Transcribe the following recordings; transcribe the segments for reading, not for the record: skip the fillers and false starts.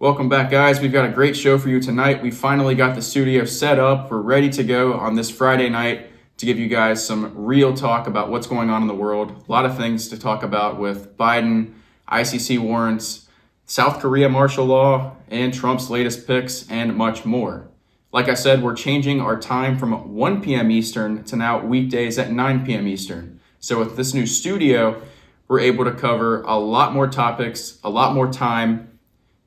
Welcome back, guys. We've got a great show for you tonight. We finally got the studio set up. We're ready to go on this Friday night to give you guys some real talk about what's going on in the world. A lot of things to talk about with Biden, ICC warrants, South Korea martial law, and Trump's latest picks, and much more. Like I said, we're changing our time from 1 p.m. Eastern to now weekdays at 9 p.m. Eastern. So with this new studio, we're able to cover a lot more topics, a lot more time,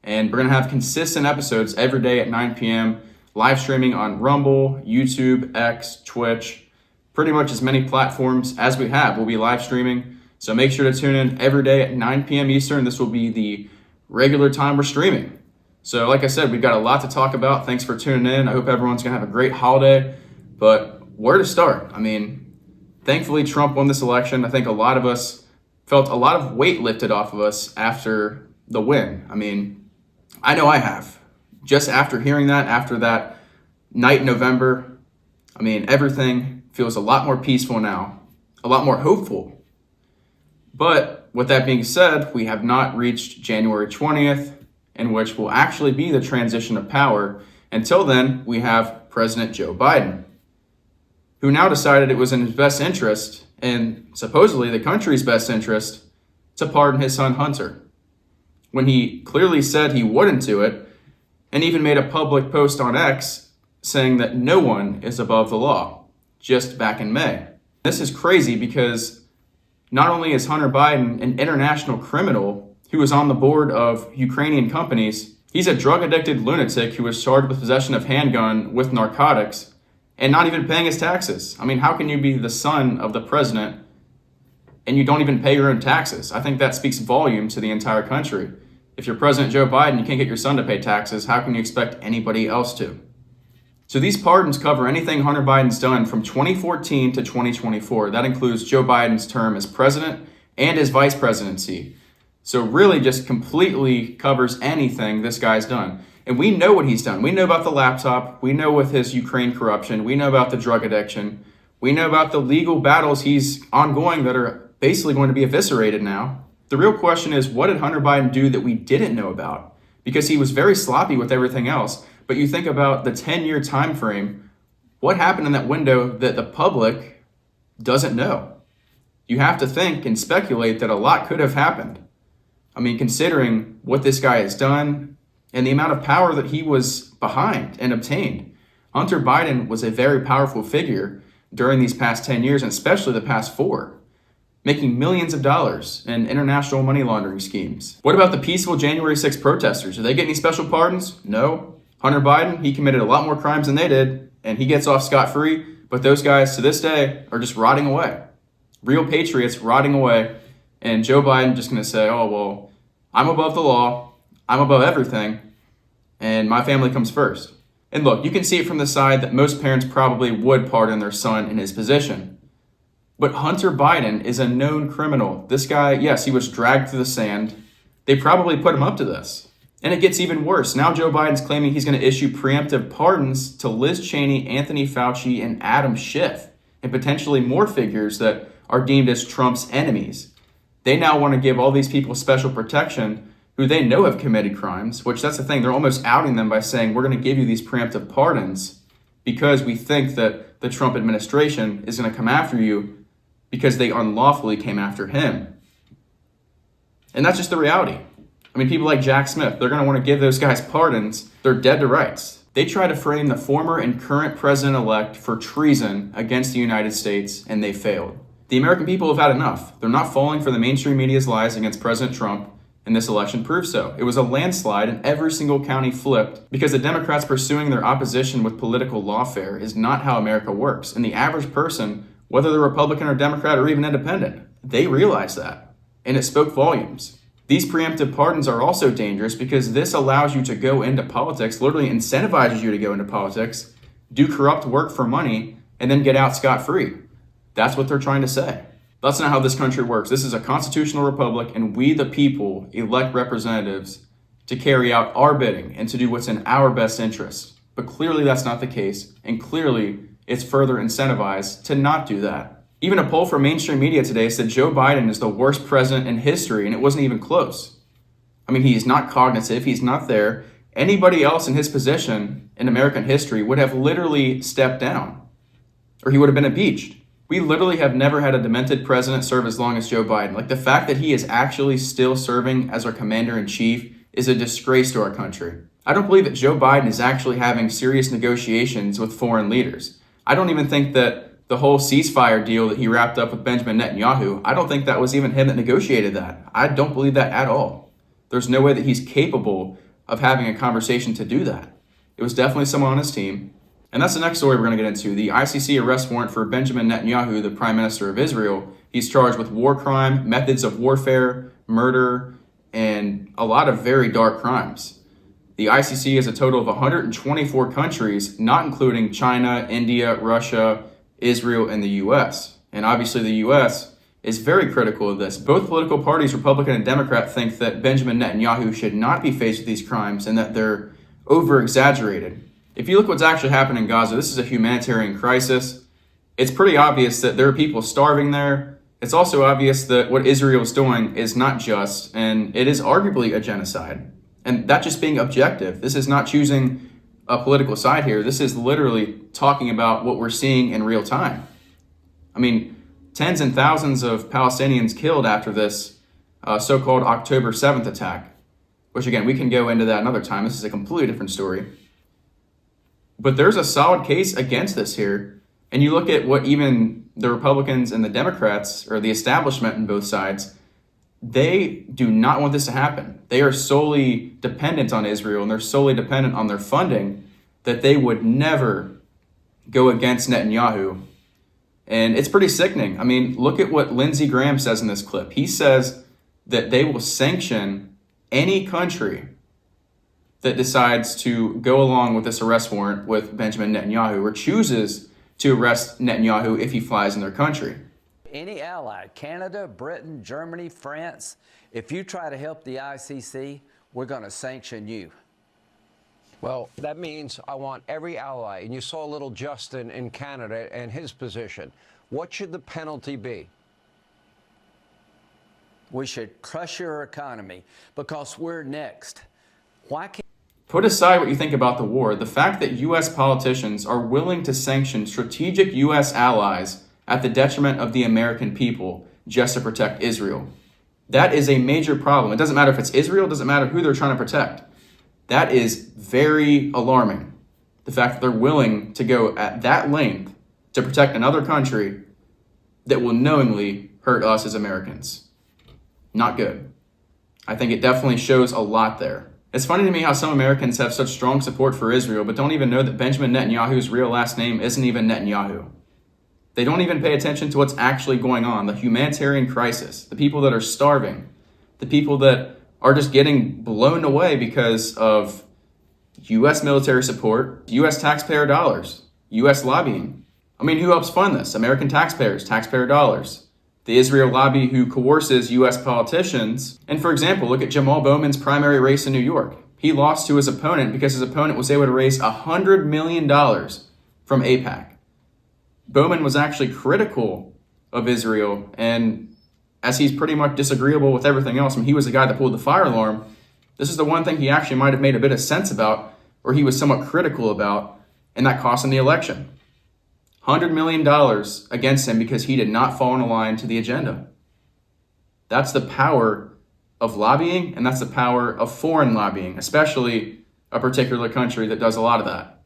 and we're going to have consistent episodes every day at 9 p.m., live streaming on Rumble, YouTube, X, Twitch, pretty much as many platforms as we have. We'll be live streaming, so make sure to tune in every day at 9 p.m. Eastern. This will be the regular time we're streaming. So like I said, we've got a lot to talk about. Thanks for tuning in. I hope everyone's going to have a great holiday, but where to start? I mean, thankfully, Trump won this election. I think a lot of us felt a lot of weight lifted off of us after the win. I mean, I know I have. Just after hearing that, after that night in November, I mean, everything feels a lot more peaceful now, a lot more hopeful. But with that being said, we have not reached January 20th, in which will actually be the transition of power. Until then, we have President Joe Biden, who now decided it was in his best interest, and supposedly the country's best interest, to pardon his son Hunter, when he clearly said he wouldn't do it, and even made a public post on X saying that no one is above the law, just back in May. This is crazy because not only is Hunter Biden an international criminal who was on the board of Ukrainian companies, he's a drug-addicted lunatic who was charged with possession of handgun with narcotics and not even paying his taxes. I mean, how can you be the son of the president and you don't even pay your own taxes? I think that speaks volume to the entire country. If you're President Joe Biden, you can't get your son to pay taxes. How can you expect anybody else to? So these pardons cover anything Hunter Biden's done from 2014 to 2024. That includes Joe Biden's term as president and his vice presidency. So really just completely covers anything this guy's done. And we know what he's done. We know about the laptop. We know with his Ukraine corruption. We know about the drug addiction. We know about the legal battles he's ongoing that are basically going to be eviscerated now. The real question is, what did Hunter Biden do that we didn't know about? Because he was very sloppy with everything else. But you think about the 10-year time frame, what happened in that window that the public doesn't know? You have to think and speculate that a lot could have happened. I mean, considering what this guy has done and the amount of power that he was behind and obtained. Hunter Biden was a very powerful figure during these past 10 years, and especially the past 4. Making millions of dollars in international money laundering schemes. What about the peaceful January 6th protesters? Do they get any special pardons? No. Hunter Biden, he committed a lot more crimes than they did, and he gets off scot-free, but those guys to this day are just rotting away. Real patriots rotting away, and Joe Biden just gonna say, oh, well, I'm above the law, I'm above everything, and my family comes first. And look, you can see it from the side that most parents probably would pardon their son in his position. But Hunter Biden is a known criminal. This guy, yes, he was dragged through the sand. They probably put him up to this. And it gets even worse. Now Joe Biden's claiming he's going to issue preemptive pardons to Liz Cheney, Anthony Fauci, and Adam Schiff, and potentially more figures that are deemed as Trump's enemies. They now want to give all these people special protection who they know have committed crimes, which that's the thing. They're almost outing them by saying, we're going to give you these preemptive pardons because we think that the Trump administration is going to come after you because they unlawfully came after him. And that's just the reality. I mean, people like Jack Smith, they're going to want to give those guys pardons. They're dead to rights. They try to frame the former and current president-elect for treason against the United States, and they failed. The American people have had enough. They're not falling for the mainstream media's lies against President Trump, and this election proved so. It was a landslide, and every single county flipped because the Democrats pursuing their opposition with political lawfare is not how America works. And the average person, whether they're Republican or Democrat or even independent, they realize that, and it spoke volumes. These preemptive pardons are also dangerous because this allows you to go into politics, literally incentivizes you to go into politics, do corrupt work for money, and then get out scot-free. That's what they're trying to say. That's not how this country works. This is a constitutional republic, and we, the people, elect representatives to carry out our bidding and to do what's in our best interest. But clearly that's not the case, and clearly it's further incentivized to not do that. Even a poll from mainstream media today said Joe Biden is the worst president in history, and it wasn't even close. I mean, he's not cognitive, he's not there. Anybody else in his position in American history would have literally stepped down, or he would have been impeached. We literally have never had a demented president serve as long as Joe Biden. Like, the fact that he is actually still serving as our commander-in-chief is a disgrace to our country. I don't believe that Joe Biden is actually having serious negotiations with foreign leaders. I don't even think that the whole ceasefire deal that he wrapped up with Benjamin Netanyahu, I don't think that was even him that negotiated that. I don't believe that at all. There's no way that he's capable of having a conversation to do that. It was definitely someone on his team. And that's the next story we're going to get into. The ICC arrest warrant for Benjamin Netanyahu, the Prime Minister of Israel. He's charged with war crime, methods of warfare, murder, and a lot of very dark crimes. The ICC has a total of 124 countries, not including China, India, Russia, Israel, and the US. And obviously the US is very critical of this. Both political parties, Republican and Democrat, think that Benjamin Netanyahu should not be faced with these crimes and that they're over-exaggerated. If you look what's actually happening in Gaza, this is a humanitarian crisis. It's pretty obvious that there are people starving there. It's also obvious that what Israel is doing is not just, and it is arguably a genocide. And that just being objective. This is not choosing a political side here. This is literally talking about what we're seeing in real time. I mean, tens and thousands of Palestinians killed after this so-called October 7th attack, which again, we can go into that another time. This is a completely different story. But there's a solid case against this here. And you look at what even the Republicans and the Democrats, or the establishment on both sides, they do not want this to happen. They are solely dependent on Israel, and they're solely dependent on their funding, that they would never go against Netanyahu. And it's pretty sickening. I mean, look at what Lindsey Graham says in this clip. He says that they will sanction any country that decides to go along with this arrest warrant with Benjamin Netanyahu, or chooses to arrest Netanyahu if he flies in their country. Any ally, Canada, Britain, Germany, France, if you try to help the ICC, we're going to sanction you. Well, that means I want every ally, and you saw little Justin in Canada and his position. What should the penalty be? We should crush your economy because we're next. Why can't Put aside what you think about the war, the fact that U.S. politicians are willing to sanction strategic U.S. allies at the detriment of the American people just to protect Israel. That is a major problem. It doesn't matter if it's Israel, it doesn't matter who they're trying to protect. That is very alarming. The fact that they're willing to go at that length to protect another country that will knowingly hurt us as Americans. Not good. I think it definitely shows a lot there. It's funny to me how some Americans have such strong support for Israel, but don't even know that Benjamin Netanyahu's real last name isn't even Netanyahu. They don't even pay attention to what's actually going on, the humanitarian crisis, the people that are starving, the people that are just getting blown away because of U.S. military support, U.S. taxpayer dollars, U.S. lobbying. I mean, who helps fund this? American taxpayers, taxpayer dollars. The Israel lobby who coerces U.S. politicians. And for example, look at Jamal Bowman's primary race in New York. He lost to his opponent because his opponent was able to raise $100 million from AIPAC. Bowman was actually critical of Israel, and as he's pretty much disagreeable with everything else, I mean, he was the guy that pulled the fire alarm. This is the one thing he actually might have made a bit of sense about, or he was somewhat critical about, and that cost him the election. $100 million against him because he did not fall in line to the agenda. That's the power of lobbying, and that's the power of foreign lobbying, especially a particular country that does a lot of that.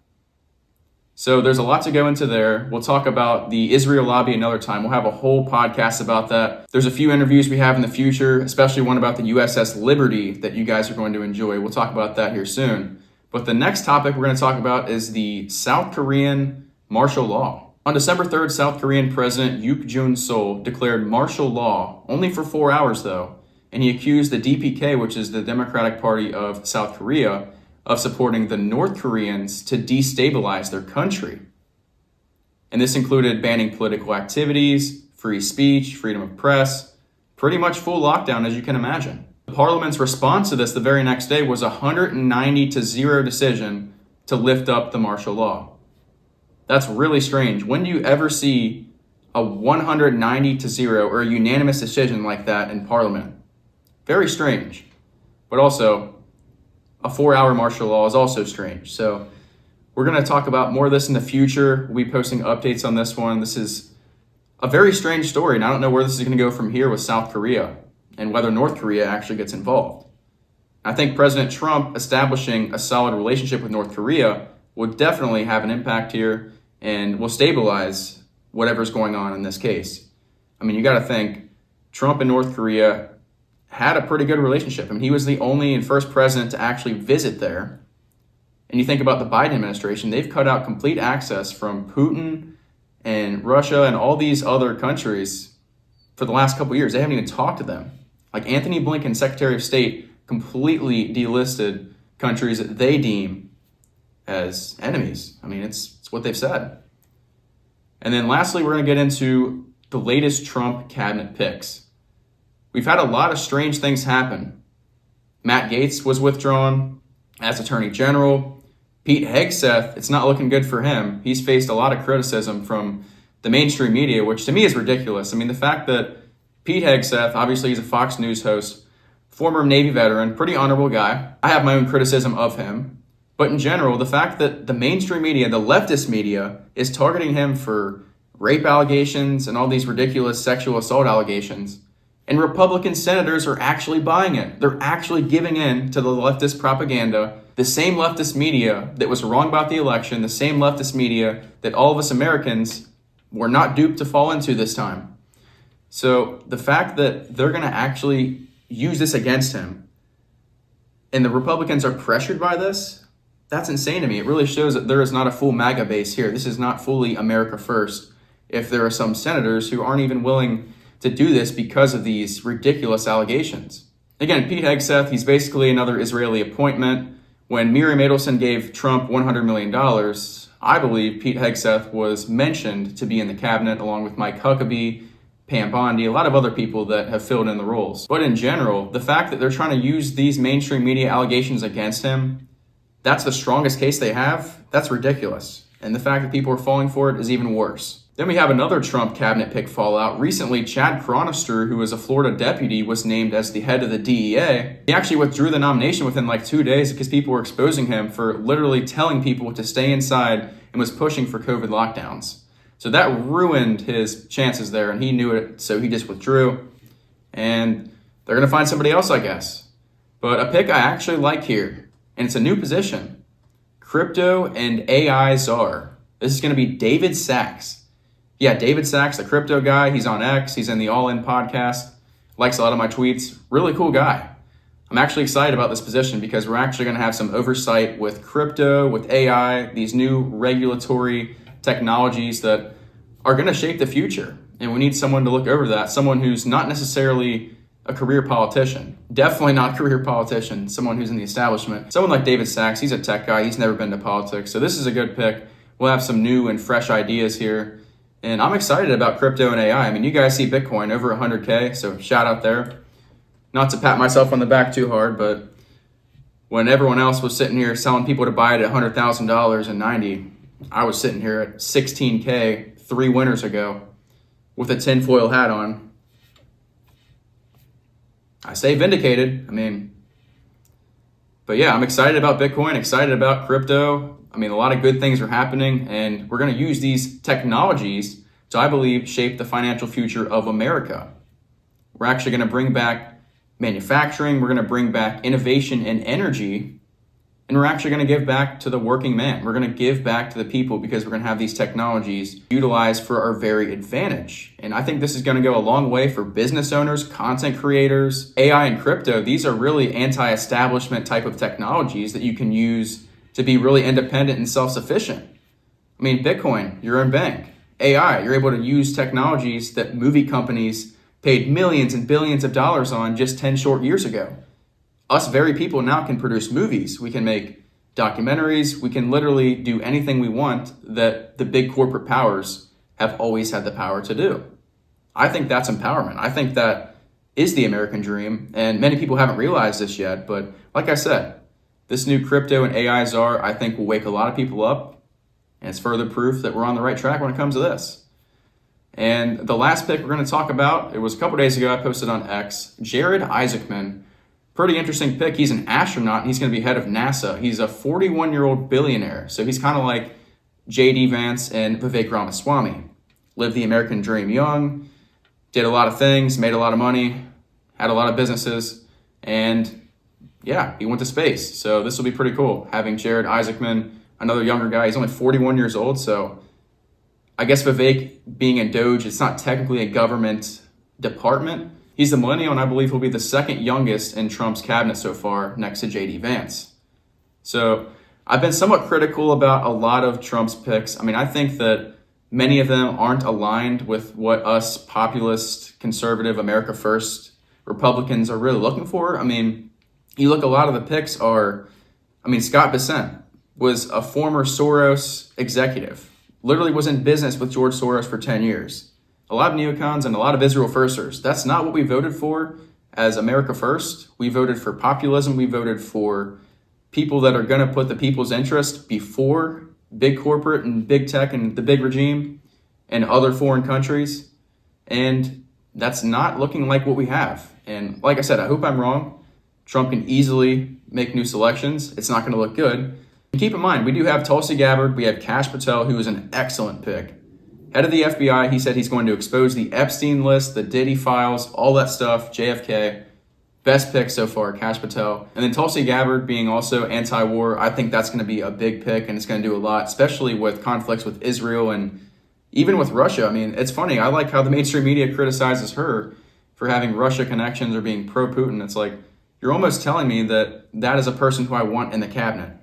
So there's a lot to go into there. We'll talk about the Israel lobby another time. We'll have a whole podcast about that. There's a few interviews we have in the future, especially one about the USS Liberty that you guys are going to enjoy. We'll talk about that here soon. But the next topic we're going to talk about is the South Korean martial law. On December 3rd, South Korean President Yoon Jun-sol declared martial law, only for 4 hours though, and he accused the DPK, which is the Democratic Party of South Korea, of supporting the North Koreans to destabilize their country. And this included banning political activities, free speech, freedom of press, pretty much full lockdown, as you can imagine. The parliament's response to this the very next day was a 190-0 decision to lift up the martial law. That's really strange. When do you ever see a 190-0 or a unanimous decision like that in Parliament? Very strange. but also a 4-hour martial law is also strange. So we're going to talk about more of this in the future. We'll be posting updates on this one. This is a very strange story, and I don't know where this is going to go from here with South Korea and whether North Korea actually gets involved. I think President Trump establishing a solid relationship with North Korea would definitely have an impact here and will stabilize whatever's going on in this case. I mean, you got to think Trump and North Korea had a pretty good relationship. I mean, he was the only and first president to actually visit there. And you think about the Biden administration, they've cut out complete access from Putin and Russia and all these other countries for the last couple of years. They haven't even talked to them. Like Anthony Blinken, Secretary of State, completely delisted countries that they deem as enemies. I mean, it's what they've said. And then lastly, we're going to get into the latest Trump cabinet picks. We've had a lot of strange things happen. Matt Gaetz was withdrawn as Attorney General. Pete Hegseth, it's not looking good for him. He's faced a lot of criticism from the mainstream media, which to me is ridiculous. I mean, the fact that Pete Hegseth, obviously he's a Fox News host, former Navy veteran, pretty honorable guy. I have my own criticism of him. But in general, the fact that the mainstream media, the leftist media, is targeting him for rape allegations and all these ridiculous sexual assault allegations, and Republican senators are actually buying it. They're actually giving in to the leftist propaganda. The same leftist media that was wrong about the election, the same leftist media that all of us Americans were not duped to fall into this time. So the fact that they're going to actually use this against him and the Republicans are pressured by this, that's insane to me. It really shows that there is not a full MAGA base here. This is not fully America first if there are some senators who aren't even willing to do this because of these ridiculous allegations. Again, Pete Hegseth, he's basically another Israeli appointment. When Miriam Adelson gave Trump $100 million, I believe Pete Hegseth was mentioned to be in the cabinet along with Mike Huckabee, Pam Bondi, a lot of other people that have filled in the roles. But in general, the fact that they're trying to use these mainstream media allegations against him, that's the strongest case they have, that's ridiculous. And the fact that people are falling for it is even worse. Then we have another Trump cabinet pick fallout. Recently, Chad Chronister, who was a Florida deputy, was named as the head of the DEA. He actually withdrew the nomination within like 2 days because people were exposing him for literally telling people to stay inside and was pushing for COVID lockdowns. So that ruined his chances there, and he knew it, so he just withdrew. And they're going to find somebody else, I guess. But a pick I actually like here, and it's a new position. Crypto and AI czar. This is going to be David Sachs. Yeah, David Sachs, the crypto guy. He's on X. He's in the All In podcast. Likes a lot of my tweets. Really cool guy. I'm actually excited about this position because we're actually going to have some oversight with crypto, with AI, these new regulatory technologies that are going to shape the future. And we need someone to look over that. Someone who's not necessarily a career politician. Definitely not a career politician. Someone who's in the establishment. Someone like David Sachs. He's a tech guy. He's never been to politics. So this is a good pick. We'll have some new and fresh ideas here. And I'm excited about crypto and AI. I mean, you guys see Bitcoin over 100K, so shout out there. Not to pat myself on the back too hard, but when everyone else was sitting here selling people to buy it at $100,000 and 90, I was sitting here at 16K 3 winters ago with a tinfoil hat on. I say vindicated. But yeah, I'm excited about Bitcoin, excited about crypto. I mean, a lot of good things are happening, and we're going to use these technologies to, I believe, shape the financial future of America. We're actually going to bring back manufacturing. We're going to bring back innovation and energy, and we're actually going to give back to the working man. We're going to give back to the people because we're going to have these technologies utilized for our very advantage. And I think this is going to go a long way for business owners, content creators, AI and crypto. These are really anti-establishment type of technologies that you can use to be really independent and self-sufficient. I mean, Bitcoin, your own bank. AI, you're able to use technologies that movie companies paid millions and billions of dollars on just 10 short years ago. Us very people now can produce movies. We can make documentaries. We can literally do anything we want that the big corporate powers have always had the power to do. I think that's empowerment. I think that is the American dream, and many people haven't realized this yet, but like I said, this new crypto and AI czar, I think, will wake a lot of people up, and it's further proof that we're on the right track when it comes to this. And the last pick we're going to talk about, it was a couple days ago, I posted on X, Jared Isaacman, pretty interesting pick. He's an astronaut, and he's going to be head of NASA. He's a 41-year-old billionaire, so he's kind of like J.D. Vance and Vivek Ramaswamy. Lived the American dream young, did a lot of things, made a lot of money, had a lot of businesses, and yeah, he went to space. So this will be pretty cool, having Jared Isaacman, another younger guy. He's only 41 years old, so I guess Vivek being in Doge, it's not technically a government department. He's the millennial, and I believe he'll be the second youngest in Trump's cabinet so far, next to J.D. Vance. So I've been somewhat critical about a lot of Trump's picks. I mean, I think that many of them aren't aligned with what us populist, conservative, America First Republicans are really looking for. I mean, you look, a lot of the picks are, Scott Bessent was a former Soros executive, literally was in business with George Soros for 10 years. A lot of neocons and a lot of Israel firsters. That's not what we voted for as America First. We voted for populism. We voted for people that are going to put the people's interest before big corporate and big tech and the big regime and other foreign countries. And that's not looking like what we have. And like I said, I hope I'm wrong. Trump can easily make new selections. It's not going to look good. And keep in mind, we do have Tulsi Gabbard. We have Kash Patel, who is an excellent pick. Head of the FBI, he said he's going to expose the Epstein list, the Diddy files, all that stuff, JFK. Best pick so far, Kash Patel. And then Tulsi Gabbard being also anti-war, I think that's going to be a big pick, and it's going to do a lot, especially with conflicts with Israel and even with Russia. I mean, it's funny. I like how the mainstream media criticizes her for having Russia connections or being pro-Putin. It's like, you're almost telling me that that is a person who I want in the cabinet.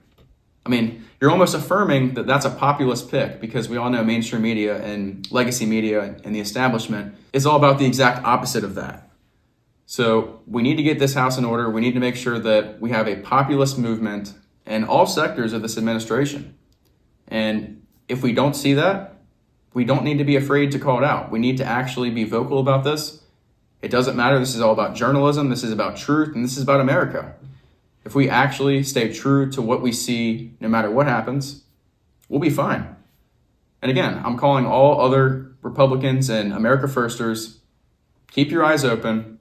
I mean, you're almost affirming that that's a populist pick, because we all know mainstream media and legacy media and the establishment is all about the exact opposite of that. So we need to get this house in order. We need to make sure that we have a populist movement in all sectors of this administration. And if we don't see that, we don't need to be afraid to call it out. We need to actually be vocal about this. It doesn't matter. This is all about journalism. This is about truth, and this is about America. If we actually stay true to what we see, no matter what happens, we'll be fine. And again, I'm calling all other Republicans and America Firsters, keep your eyes open.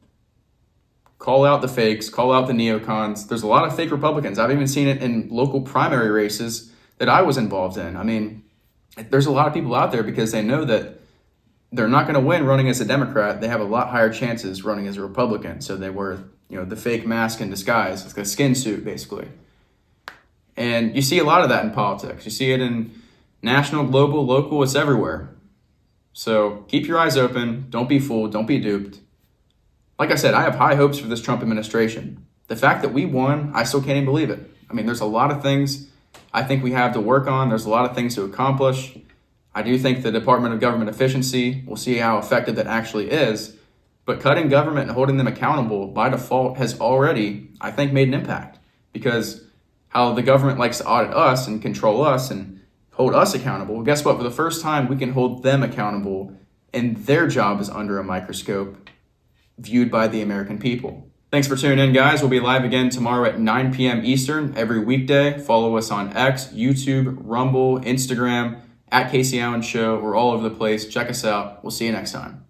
Call out the fakes, call out the neocons. There's a lot of fake Republicans. I've even seen it in local primary races that I was involved in. I mean, there's a lot of people out there because they know that they're not going to win running as a Democrat. They have a lot higher chances running as a Republican. So they wear, the fake mask in disguise. It's like a skin suit, basically. And you see a lot of that in politics. You see it in national, global, local. It's everywhere. So keep your eyes open. Don't be fooled. Don't be duped. Like I said, I have high hopes for this Trump administration. The fact that we won, I still can't even believe it. I mean, there's a lot of things I think we have to work on. There's a lot of things to accomplish. I do think the Department of Government Efficiency, we'll see how effective that actually is. But cutting government and holding them accountable by default has already, I think, made an impact. Because how the government likes to audit us and control us and hold us accountable, well, guess what? For the first time, we can hold them accountable, and their job is under a microscope, viewed by the American people. Thanks for tuning in, guys. We'll be live again tomorrow at 9 p.m. Eastern every weekday. Follow us on X, YouTube, Rumble, Instagram, at Kacee Allen Show. We're all over the place. Check us out. We'll see you next time.